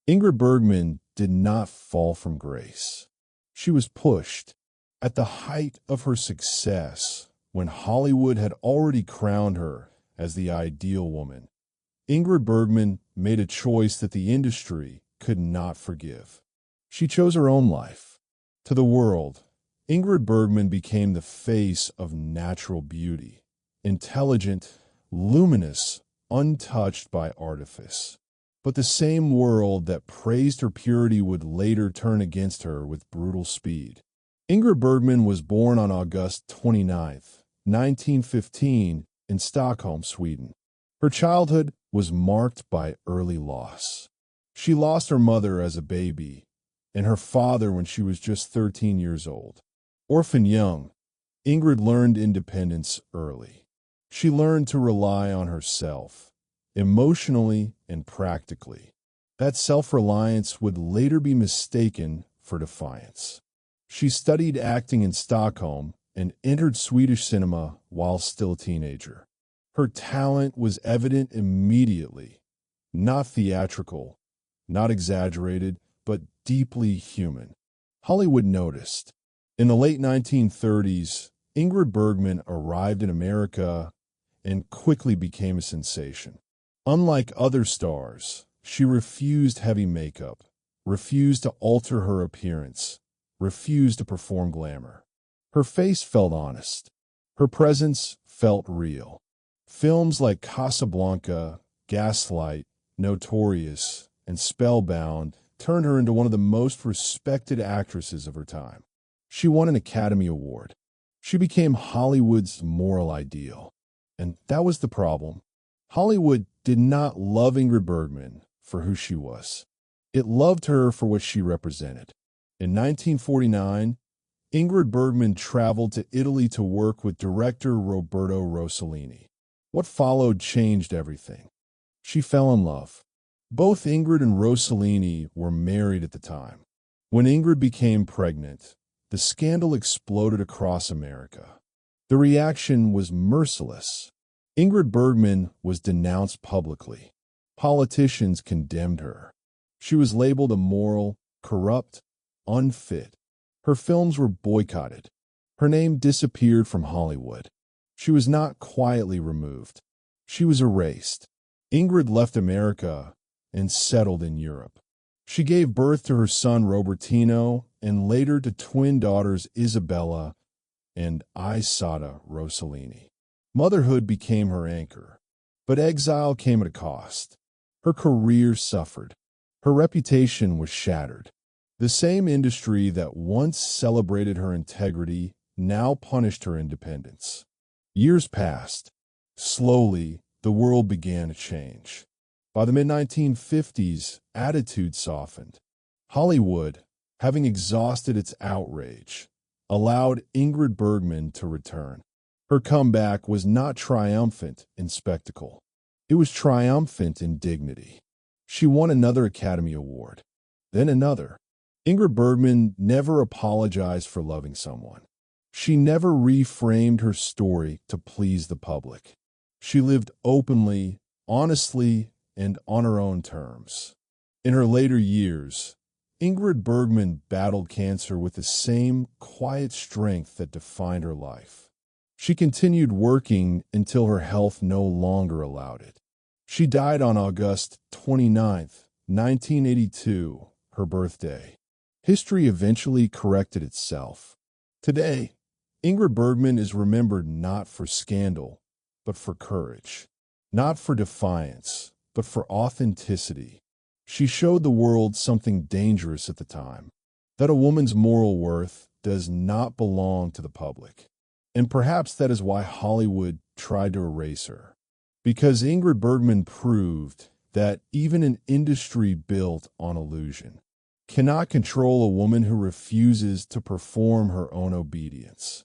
Ingrid Bergman did not fall from grace. She was pushed. At the height of her success, when Hollywood had already crowned her as the ideal woman, Ingrid Bergman made a choice that the industry could not forgive. She chose her own life. To the world, Ingrid Bergman became the face of natural beauty, intelligent, luminous, untouched by artifice. But the same world that praised her purity would later turn against her with brutal speed. Ingrid Bergman was born on August 29th, 1915, in Stockholm, Sweden. Her childhood was marked by early loss. She lost her mother as a baby and her father when she was just 13 years old. Orphan young, Ingrid learned independence early. She learned to rely on herself, emotionally and practically. That self-reliance would later be mistaken for defiance. She studied acting in Stockholm and entered Swedish cinema while still a teenager. Her talent was evident immediately, not theatrical, not exaggerated, but deeply human. Hollywood noticed. In the late 1930s, Ingrid Bergman arrived in America and quickly became a sensation. Unlike other stars, she refused heavy makeup, refused to alter her appearance, refused to perform glamour. Her face felt honest. Her presence felt real. Films like Casablanca, Gaslight, Notorious, and Spellbound turned her into one of the most respected actresses of her time. She won an Academy Award. She became Hollywood's moral ideal. And that was the problem. Hollywood did not love Ingrid Bergman for who she was. It loved her for what she represented. In 1949, Ingrid Bergman traveled to Italy to work with director Roberto Rossellini. What followed changed everything. She fell in love. Both Ingrid and Rossellini were married at the time. When Ingrid became pregnant, the scandal exploded across America. The reaction was merciless. Ingrid Bergman was denounced publicly. Politicians condemned her. She was labeled immoral, corrupt, unfit. Her films were boycotted. Her name disappeared from Hollywood. She was not quietly removed. She was erased. Ingrid left America and settled in Europe. She gave birth to her son Robertino and later to twin daughters Isabella and Isata Rossellini. Motherhood became her anchor, but exile came at a cost. Her career suffered. Her reputation was shattered. The same industry that once celebrated her integrity now punished her independence. Years passed. Slowly, the world began to change. By the mid-1950s, attitudes softened. Hollywood, having exhausted its outrage, allowed Ingrid Bergman to return. Her comeback was not triumphant in spectacle. It was triumphant in dignity. She won another Academy Award, then another. Ingrid Bergman never apologized for loving someone. She never reframed her story to please the public. She lived openly, honestly, and on her own terms. In her later years, Ingrid Bergman battled cancer with the same quiet strength that defined her life. She continued working until her health no longer allowed it. She died on August 29, 1982, her birthday. History eventually corrected itself. Today, Ingrid Bergman is remembered not for scandal, but for courage. Not for defiance, but for authenticity. She showed the world something dangerous at the time, that a woman's moral worth does not belong to the public. And perhaps that is why Hollywood tried to erase her. Because Ingrid Bergman proved that even an industry built on illusion cannot control a woman who refuses to perform her own obedience.